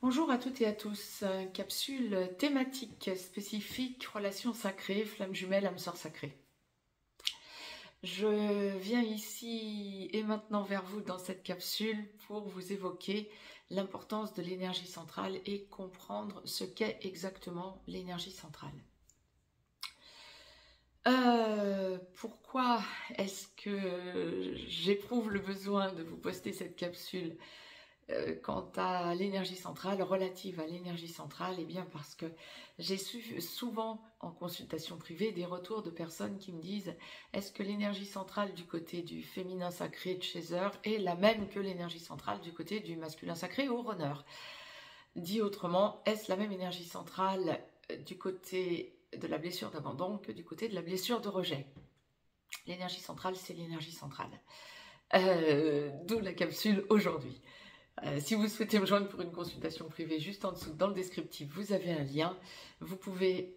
Bonjour à toutes et à tous, capsule thématique spécifique, relations sacrées, flammes jumelles, âme sœur sacrée. Je viens ici et maintenant vers vous dans cette capsule pour vous évoquer l'importance de l'énergie centrale et comprendre ce qu'est exactement l'énergie centrale. Pourquoi est-ce que j'éprouve le besoin de vous poster cette capsule quant à l'énergie centrale, relative à l'énergie centrale? Eh bien parce que j'ai souvent en consultation privée des retours de personnes qui me disent: est-ce que l'énergie centrale du côté du féminin sacré de Chaser est la même que l'énergie centrale du côté du masculin sacré au runner? Dit autrement, est-ce la même énergie centrale du côté de la blessure d'abandon que du côté de la blessure de rejet? L'énergie centrale, c'est l'énergie centrale. D'où la capsule aujourd'hui. Si vous souhaitez me joindre pour une consultation privée, juste en dessous dans le descriptif, vous avez un lien. Vous pouvez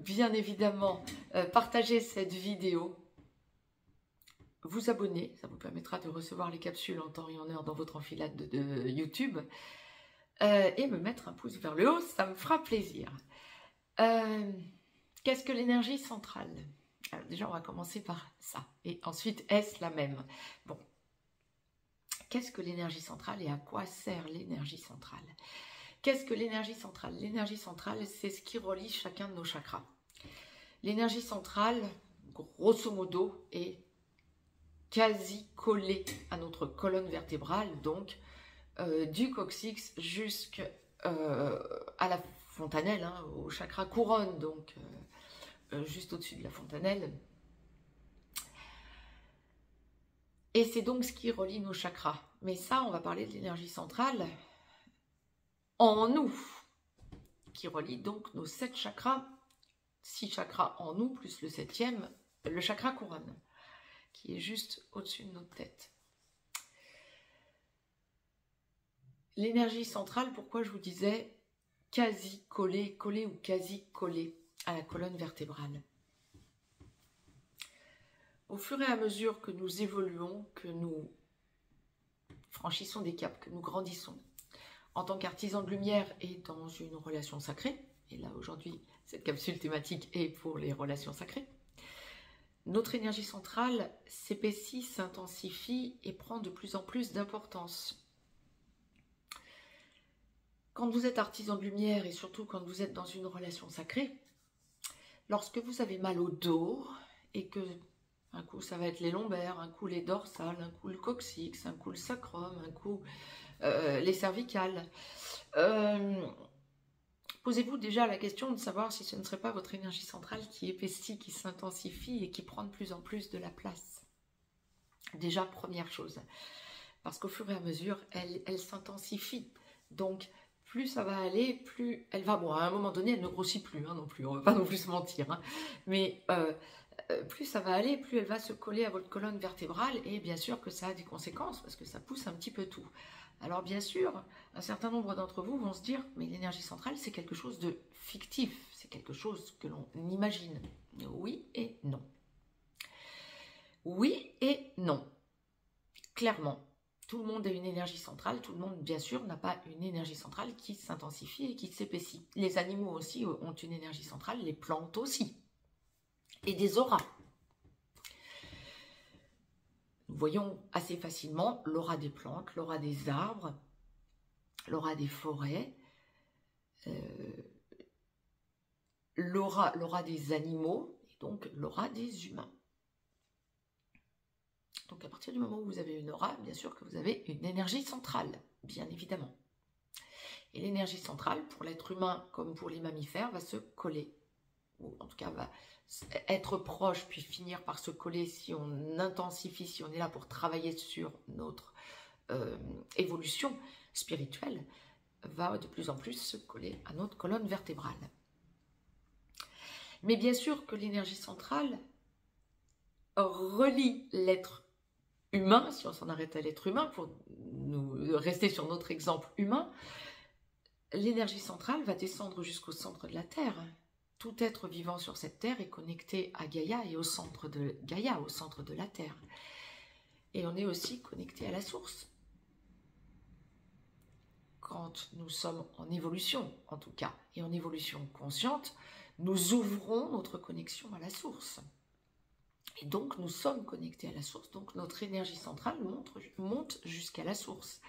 bien évidemment partager cette vidéo, vous abonner, ça vous permettra de recevoir les capsules en temps et en heure dans votre enfilade de YouTube, et me mettre un pouce vers le haut, ça me fera plaisir. Qu'est-ce que l'énergie centrale? Alors déjà, on va commencer par ça. Et ensuite, est-ce la même? Bon. Qu'est-ce que l'énergie centrale et à quoi sert l'énergie centrale? Qu'est-ce que l'énergie centrale? L'énergie centrale, c'est ce qui relie chacun de nos chakras. L'énergie centrale, grosso modo, est quasi collée à notre colonne vertébrale, donc du coccyx jusqu'à la fontanelle, hein, au chakra couronne, donc juste au-dessus de la fontanelle. Et c'est donc ce qui relie nos chakras. Mais ça, on va parler de l'énergie centrale en nous, qui relie donc nos 7 chakras, 6 chakras en nous, plus le 7e, le chakra couronne, qui est juste au-dessus de notre tête. L'énergie centrale, pourquoi je vous disais quasi collée, collée ou quasi collée à la colonne vertébrale? Au fur et à mesure que nous évoluons, que nous franchissons des caps, que nous grandissons, en tant qu'artisan de lumière et dans une relation sacrée, et là aujourd'hui cette capsule thématique est pour les relations sacrées, notre énergie centrale s'épaissit, s'intensifie et prend de plus en plus d'importance. Quand vous êtes artisan de lumière et surtout quand vous êtes dans une relation sacrée, lorsque vous avez mal au dos et que un coup ça va être les lombaires, un coup les dorsales, un coup le coccyx, un coup le sacrum, un coup les cervicales, posez-vous déjà la question de savoir si ce ne serait pas votre énergie centrale qui épaissit, qui s'intensifie et qui prend de plus en plus de la place. Déjà, première chose, parce qu'au fur et à mesure, elle s'intensifie. Donc, plus ça va aller, plus elle va... Bon, à un moment donné, elle ne grossit plus hein, non plus, on ne va pas non plus se mentir. Hein. Mais plus ça va aller, plus elle va se coller à votre colonne vertébrale. Et bien sûr que ça a des conséquences, parce que ça pousse un petit peu tout. Alors bien sûr, un certain nombre d'entre vous vont se dire, mais l'énergie centrale, c'est quelque chose de fictif, c'est quelque chose que l'on imagine. Oui et non. Oui et non. Clairement, tout le monde a une énergie centrale, tout le monde, bien sûr, n'a pas une énergie centrale qui s'intensifie et qui s'épaissit. Les animaux aussi ont une énergie centrale, les plantes aussi. Et des auras. Nous voyons assez facilement l'aura des plantes, l'aura des arbres, l'aura des forêts, l'aura des animaux et donc l'aura des humains. Donc à partir du moment où vous avez une aura, bien sûr que vous avez une énergie centrale, bien évidemment. Et l'énergie centrale, pour l'être humain comme pour les mammifères, va se coller, ou en tout cas va être proche, puis finir par se coller si on intensifie, si on est là pour travailler sur notre évolution spirituelle, va de plus en plus se coller à notre colonne vertébrale. Mais bien sûr que l'énergie centrale relie l'être humain, si on s'en arrête à l'être humain, pour nous rester sur notre exemple humain, l'énergie centrale va descendre jusqu'au centre de la Terre. Tout être vivant sur cette Terre est connecté à Gaïa et au centre de Gaïa, au centre de la Terre. Et on est aussi connecté à la source. quand nous sommes en évolution, en tout cas, et en évolution consciente, nous ouvrons notre connexion à la source. Et donc, nous sommes connectés à la source, donc notre énergie centrale monte jusqu'à la source.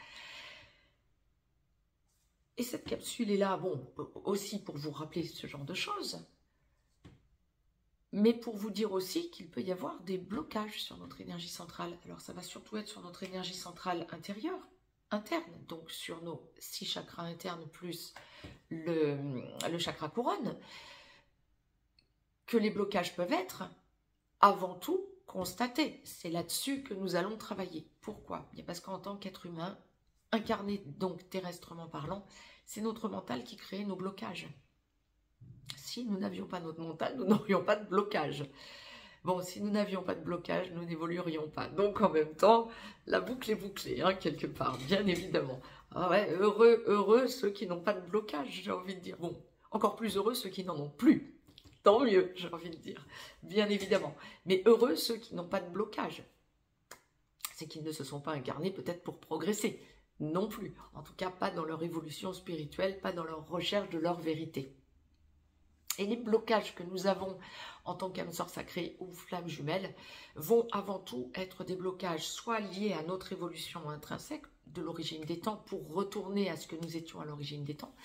Et cette capsule est là, bon, aussi pour vous rappeler ce genre de choses, mais pour vous dire aussi qu'il peut y avoir des blocages sur notre énergie centrale. Alors, ça va surtout être sur notre énergie centrale intérieure, interne, donc sur nos 6 chakras internes plus le chakra couronne, que les blocages peuvent être avant tout constatés. C'est là-dessus que nous allons travailler. Pourquoi? Bien parce qu'en tant qu'être humain, incarné donc terrestrement parlant, c'est notre mental qui crée nos blocages. Si nous n'avions pas notre mental, nous n'aurions pas de blocage. Bon, si nous n'avions pas de blocage, nous n'évoluerions pas. Donc en même temps, la boucle est bouclée, hein, quelque part, bien évidemment. Ah ouais, heureux ceux qui n'ont pas de blocage, j'ai envie de dire. Bon, encore plus heureux ceux qui n'en ont plus. Tant mieux, j'ai envie de dire, bien évidemment. Mais heureux ceux qui n'ont pas de blocage. C'est qu'ils ne se sont pas incarnés peut-être pour progresser, non plus. En tout cas, pas dans leur évolution spirituelle, pas dans leur recherche de leur vérité. Et les blocages que nous avons en tant qu'âme sœur sacrée ou flamme jumelle vont avant tout être des blocages soit liés à notre évolution intrinsèque de l'origine des temps pour retourner à ce que nous étions à l'origine des temps,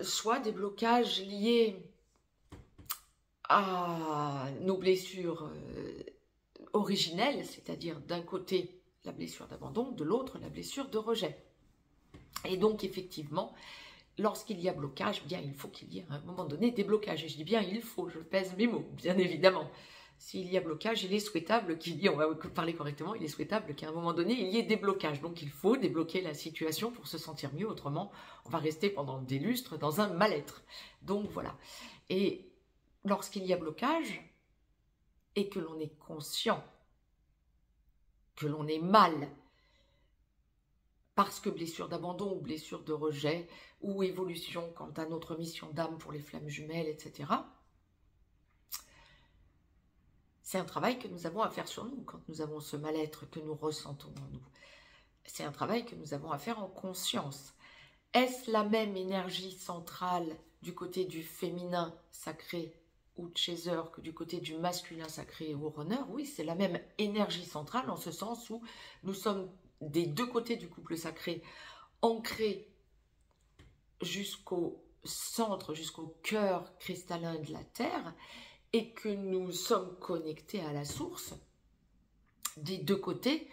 soit des blocages liés à nos blessures originelles, c'est-à-dire d'un côté la blessure d'abandon, de l'autre la blessure de rejet. Et donc effectivement, lorsqu'il y a blocage, bien il faut qu'il y ait à un moment donné des blocages. Et je dis bien il faut, je pèse mes mots, bien évidemment. S'il y a blocage, il est souhaitable qu'il y ait, on va parler correctement, il est souhaitable qu'à un moment donné, il y ait des blocages. Donc il faut débloquer la situation pour se sentir mieux, autrement on va rester pendant des lustres dans un mal-être. Donc voilà. Et lorsqu'il y a blocage, et que l'on est conscient, que l'on est mal, parce que blessure d'abandon ou blessure de rejet, ou évolution quant à notre mission d'âme pour les flammes jumelles, etc., c'est un travail que nous avons à faire sur nous quand nous avons ce mal-être que nous ressentons en nous. C'est un travail que nous avons à faire en conscience. Est-ce la même énergie centrale du côté du féminin sacré ou chaser que du côté du masculin sacré ou runner? Oui, c'est la même énergie centrale en ce sens où nous sommes des deux côtés du couple sacré ancrés jusqu'au centre, jusqu'au cœur cristallin de la Terre, et que nous sommes connectés à la source des deux côtés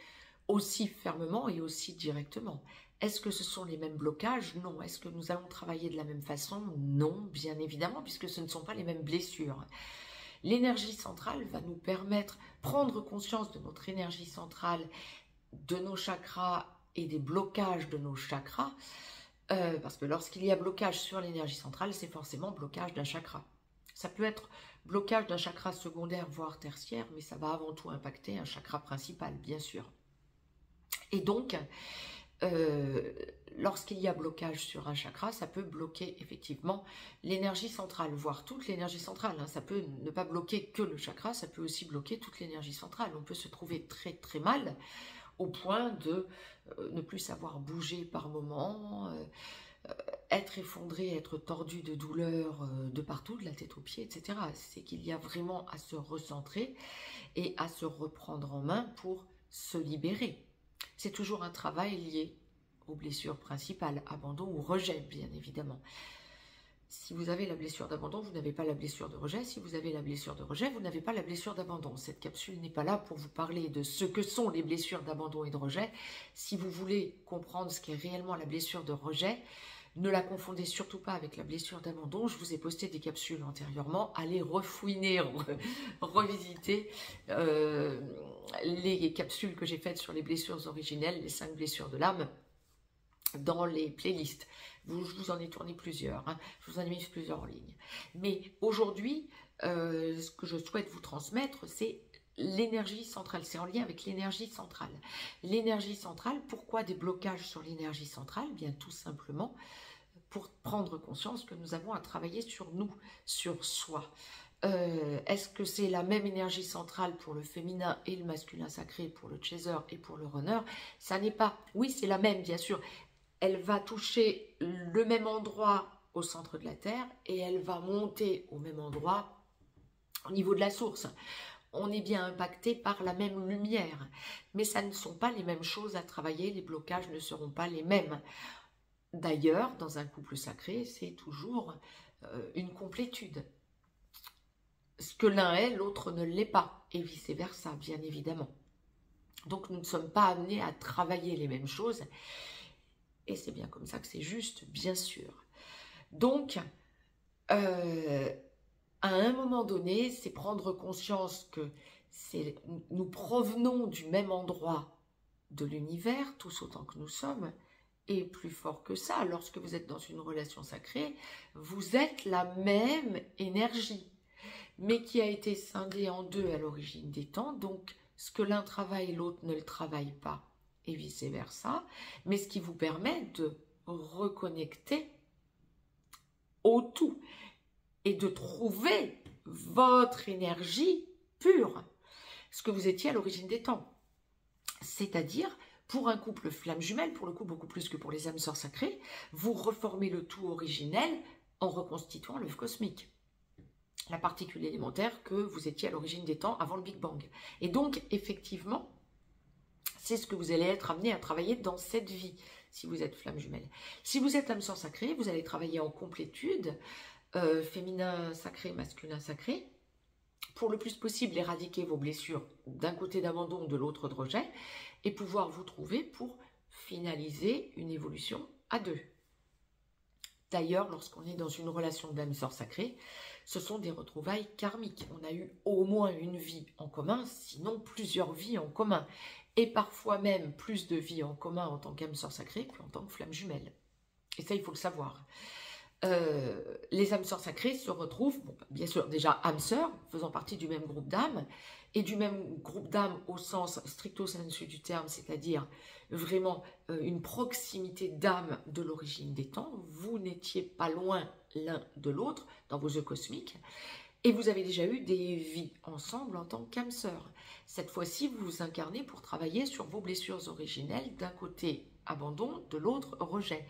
aussi fermement et aussi directement. Est-ce que ce sont les mêmes blocages? Non. Est-ce que nous allons travailler de la même façon? Non, bien évidemment, puisque ce ne sont pas les mêmes blessures. L'énergie centrale va nous permettre de prendre conscience de notre énergie centrale, de nos chakras et des blocages de nos chakras, parce que lorsqu'il y a blocage sur l'énergie centrale, c'est forcément blocage d'un chakra. Ça peut être blocage d'un chakra secondaire, voire tertiaire, mais ça va avant tout impacter un chakra principal, bien sûr. Et donc, lorsqu'il y a blocage sur un chakra, ça peut bloquer effectivement l'énergie centrale, voire toute l'énergie centrale. Hein. Ça peut ne pas bloquer que le chakra, ça peut aussi bloquer toute l'énergie centrale. On peut se trouver très très mal au point de ne plus savoir bouger par moment, être effondré, être tordu de douleur de partout, de la tête aux pieds, etc. C'est qu'il y a vraiment à se recentrer et à se reprendre en main pour se libérer. C'est toujours un travail lié aux blessures principales, abandon ou rejet, bien évidemment. Si vous avez la blessure d'abandon, vous n'avez pas la blessure de rejet. Si vous avez la blessure de rejet, vous n'avez pas la blessure d'abandon. Cette capsule n'est pas là pour vous parler de ce que sont les blessures d'abandon et de rejet. Si vous voulez comprendre ce qu'est réellement la blessure de rejet, ne la confondez surtout pas avec la blessure d'abandon. Je vous ai posté des capsules antérieurement. Allez refouiner, revisiter les capsules que j'ai faites sur les blessures originelles, les 5 blessures de l'âme, dans les playlists. Je vous en ai tourné plusieurs, hein. Je vous en ai mis plusieurs en ligne. Mais aujourd'hui, ce que je souhaite vous transmettre, c'est l'énergie centrale. C'est en lien avec l'énergie centrale. L'énergie centrale, pourquoi des blocages sur l'énergie centrale? Bien tout simplement pour prendre conscience que nous avons à travailler sur nous, sur soi. Est-ce que c'est la même énergie centrale pour le féminin et le masculin sacré, pour le chaser et pour le runner? Ça n'est pas. Oui, c'est la même, bien sûr. elle va toucher le même endroit au centre de la Terre et elle va monter au même endroit au niveau de la source. On est bien impacté par la même lumière, mais ça ne sont pas les mêmes choses à travailler, les blocages ne seront pas les mêmes. D'ailleurs, dans un couple sacré, c'est toujours une complétude. Ce que l'un est, l'autre ne l'est pas, et vice-versa, bien évidemment. Donc nous ne sommes pas amenés à travailler les mêmes choses, et c'est bien comme ça que c'est juste, bien sûr. Donc, à un moment donné, c'est prendre conscience que nous provenons du même endroit de l'univers, tous autant que nous sommes, et plus fort que ça, lorsque vous êtes dans une relation sacrée, vous êtes la même énergie, mais qui a été scindée en deux à l'origine des temps, donc ce que l'un travaille, l'autre ne le travaille pas, et vice-versa, mais ce qui vous permet de reconnecter au tout, et de trouver votre énergie pure, ce que vous étiez à l'origine des temps. C'est-à-dire, pour un couple flamme jumelle, pour le coup beaucoup plus que pour les âmes sœurs sacrées, vous reformez le tout originel en reconstituant l'œuf cosmique, la particule élémentaire que vous étiez à l'origine des temps avant le Big Bang. Et donc, effectivement, c'est ce que vous allez être amené à travailler dans cette vie, si vous êtes flamme jumelle. Si vous êtes âme sœur sacrée, vous allez travailler en complétude, féminin sacré, masculin sacré, pour le plus possible éradiquer vos blessures d'un côté d'abandon, de l'autre de rejet, et pouvoir vous trouver pour finaliser une évolution à deux. D'ailleurs, lorsqu'on est dans une relation d'âme sœur sacrée, ce sont des retrouvailles karmiques. On a eu au moins une vie en commun, sinon plusieurs vies en commun, et parfois même plus de vies en commun en tant qu'âme sœur sacrée qu'en tant que flamme jumelle. Et ça, il faut le savoir. Les âmes sœurs sacrées se retrouvent, bon, bien sûr déjà âmes sœurs, faisant partie du même groupe d'âmes, et du même groupe d'âmes au sens stricto sensu du terme, c'est-à-dire vraiment une proximité d'âme de l'origine des temps. Vous n'étiez pas loin l'un de l'autre dans vos œufs cosmiques, et vous avez déjà eu des vies ensemble en tant qu'âmes sœurs. Cette fois-ci, vous vous incarnez pour travailler sur vos blessures originelles, d'un côté abandon, de l'autre rejet,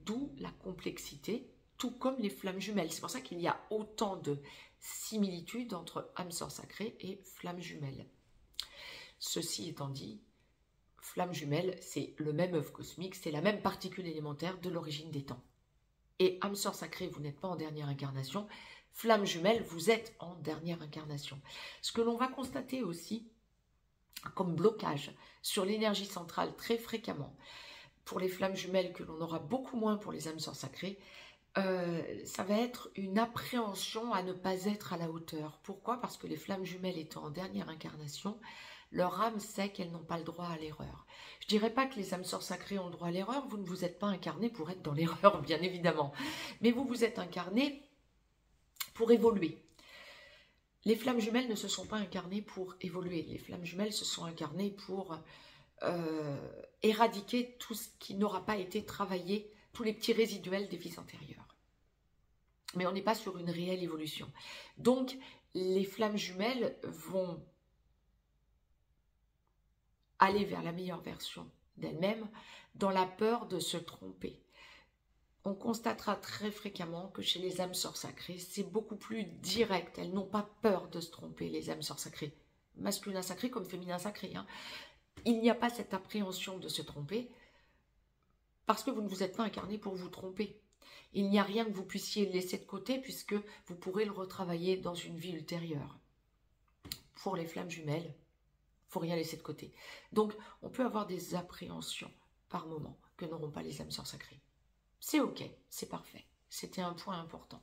d'où la complexité, tout comme les flammes jumelles. C'est pour ça qu'il y a autant de similitudes entre âme sœur sacrée et flamme jumelle. Ceci étant dit, flamme jumelle, c'est le même œuf cosmique, c'est la même particule élémentaire de l'origine des temps. Et âme sœur sacrée, vous n'êtes pas en dernière incarnation. Flamme jumelle, vous êtes en dernière incarnation. Ce que l'on va constater aussi comme blocage sur l'énergie centrale très fréquemment, pour les flammes jumelles que l'on aura beaucoup moins pour les âmes sœurs sacrées, ça va être une appréhension à ne pas être à la hauteur. Pourquoi? Parce que les flammes jumelles étant en dernière incarnation, leur âme sait qu'elles n'ont pas le droit à l'erreur. Je ne dirais pas que les âmes sœurs sacrées ont le droit à l'erreur, vous ne vous êtes pas incarné pour être dans l'erreur, bien évidemment. Mais vous vous êtes incarné pour évoluer. Les flammes jumelles ne se sont pas incarnées pour évoluer. Les flammes jumelles se sont incarnées pour éradiquer tout ce qui n'aura pas été travaillé, tous les petits résiduels des vies antérieures. Mais on n'est pas sur une réelle évolution. Donc, les flammes jumelles vont aller vers la meilleure version d'elles-mêmes dans la peur de se tromper. On constatera très fréquemment que chez les âmes sœurs sacrées, c'est beaucoup plus direct. Elles n'ont pas peur de se tromper, les âmes sœurs sacrées. Masculin sacré comme féminin sacré. Hein. Il n'y a pas cette appréhension de se tromper parce que vous ne vous êtes pas incarné pour vous tromper. Il n'y a rien que vous puissiez laisser de côté puisque vous pourrez le retravailler dans une vie ultérieure. Pour les flammes jumelles, il ne faut rien laisser de côté. Donc, on peut avoir des appréhensions par moment que n'auront pas les âmes sœurs sacrées. C'est ok, c'est parfait. C'était un point important.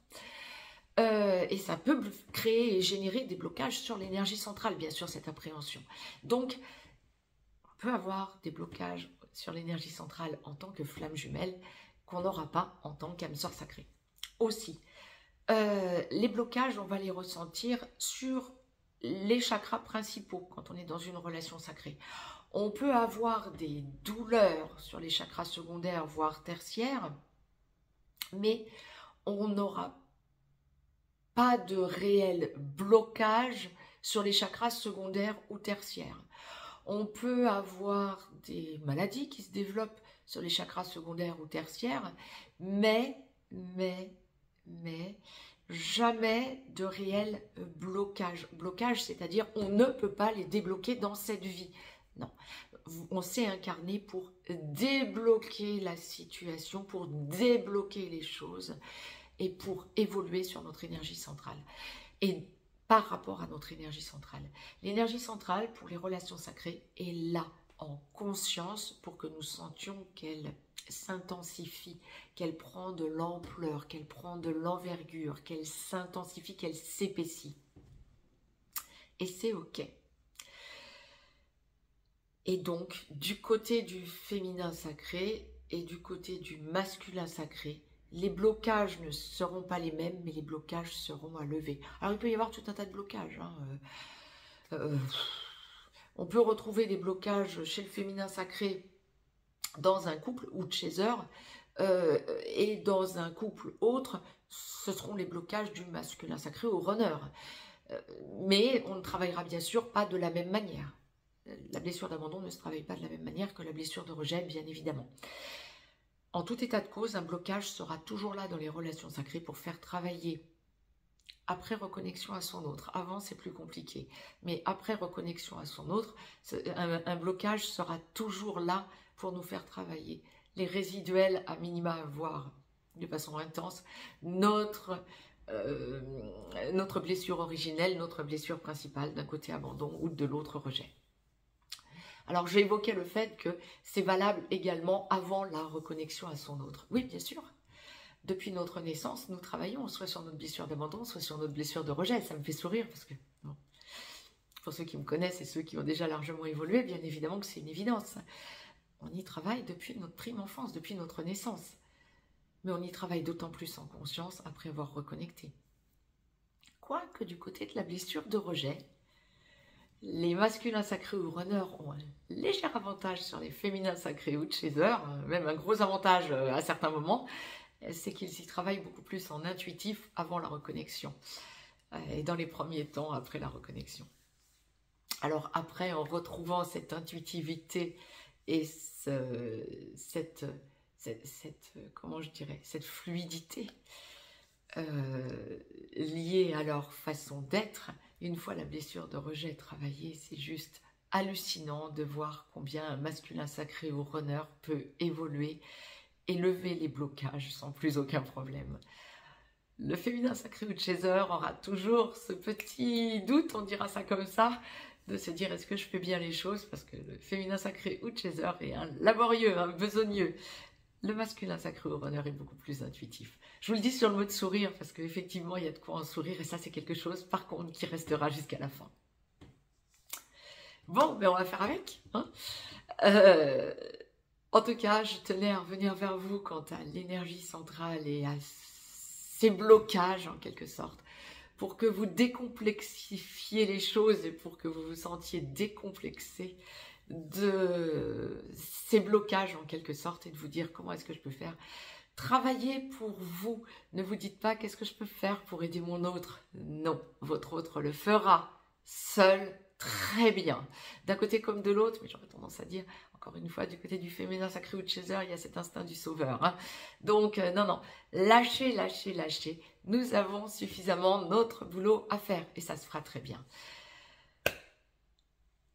Et ça peut créer et générer des blocages sur l'énergie centrale, bien sûr, cette appréhension. Donc, on peut avoir des blocages sur l'énergie centrale en tant que flamme jumelle qu'on n'aura pas en tant qu'âme sœur sacrée. Aussi, les blocages, on va les ressentir sur les chakras principaux quand on est dans une relation sacrée. On peut avoir des douleurs sur les chakras secondaires, voire tertiaires, mais on n'aura pas de réel blocage sur les chakras secondaires ou tertiaires. On peut avoir des maladies qui se développent sur les chakras secondaires ou tertiaires, mais jamais de réel blocage. Blocage, c'est-à-dire on ne peut pas les débloquer dans cette vie. Non, on s'est incarné pour débloquer la situation, pour débloquer les choses et pour évoluer sur notre énergie centrale. Et par rapport à notre énergie centrale. L'énergie centrale, pour les relations sacrées, est là, en conscience, pour que nous sentions qu'elle s'intensifie, qu'elle prend de l'ampleur, qu'elle prend de l'envergure, qu'elle s'intensifie, qu'elle s'épaissit. Et c'est OK. Et donc, du côté du féminin sacré et du côté du masculin sacré, les blocages ne seront pas les mêmes, mais les blocages seront à lever. Alors, il peut y avoir tout un tas de blocages. On peut retrouver des blocages chez le féminin sacré dans un couple ou chaser, et dans un couple autre, ce seront les blocages du masculin sacré ou runner. Mais on ne travaillera bien sûr pas de la même manière. La blessure d'abandon ne se travaille pas de la même manière que la blessure de rejet, bien évidemment. En tout état de cause, un blocage sera toujours là dans les relations sacrées pour faire travailler, après reconnexion à son autre. Avant, c'est plus compliqué. Mais après reconnexion à son autre, un blocage sera toujours là pour nous faire travailler. Les résiduels, à minima, voire de façon intense, notre blessure originelle, notre blessure principale, d'un côté abandon ou de l'autre rejet. Alors, j'ai évoqué le fait que c'est valable également avant la reconnexion à son autre. Oui, bien sûr. Depuis notre naissance, nous travaillons soit sur notre blessure d'abandon, soit sur notre blessure de rejet. Ça me fait sourire parce que, bon, pour ceux qui me connaissent et ceux qui ont déjà largement évolué, bien évidemment que c'est une évidence. On y travaille depuis notre prime enfance, depuis notre naissance. Mais on y travaille d'autant plus en conscience après avoir reconnecté. Quoique du côté de la blessure de rejet, les masculins sacrés ou runners ont un léger avantage sur les féminins sacrés ou chasers, même un gros avantage à certains moments, c'est qu'ils y travaillent beaucoup plus en intuitif avant la reconnexion et dans les premiers temps après la reconnexion. Alors après, en retrouvant cette intuitivité et cette fluidité liée à leur façon d'être, une fois la blessure de rejet travaillée, c'est juste hallucinant de voir combien un masculin sacré ou runner peut évoluer et lever les blocages sans plus aucun problème. Le féminin sacré ou chaser aura toujours ce petit doute, on dira ça comme ça, de se dire est-ce que je fais bien les choses, parce que le féminin sacré ou chaser est un laborieux, un besogneux. Le masculin sacré ou runner est beaucoup plus intuitif. Je vous le dis sur le mot de sourire, parce qu'effectivement, il y a de quoi en sourire, et ça, c'est quelque chose, par contre, qui restera jusqu'à la fin. Bon, ben on va faire avec. Hein, en tout cas, je tenais à revenir vers vous quant à l'énergie centrale et à ces blocages, en quelque sorte, pour que vous décomplexifiez les choses et pour que vous vous sentiez décomplexé de ces blocages en quelque sorte et de vous dire comment est-ce que je peux faire. Travaillez pour vous. Ne vous dites pas qu'est-ce que je peux faire pour aider mon autre. Non, votre autre le fera seul très bien. D'un côté comme de l'autre, mais j'aurais tendance à dire, encore une fois, du côté du féminin sacré ou de chaser, il y a cet instinct du sauveur. Hein. Donc, non, lâchez, lâchez, lâchez. Nous avons suffisamment notre boulot à faire et ça se fera très bien.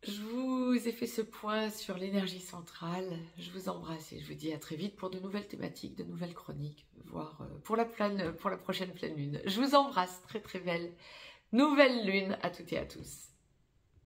Je vous ai fait ce point sur l'énergie centrale. Je vous embrasse et je vous dis à très vite pour de nouvelles thématiques, de nouvelles chroniques, voire pour la prochaine pleine lune. Je vous embrasse, très très belle nouvelle lune à toutes et à tous.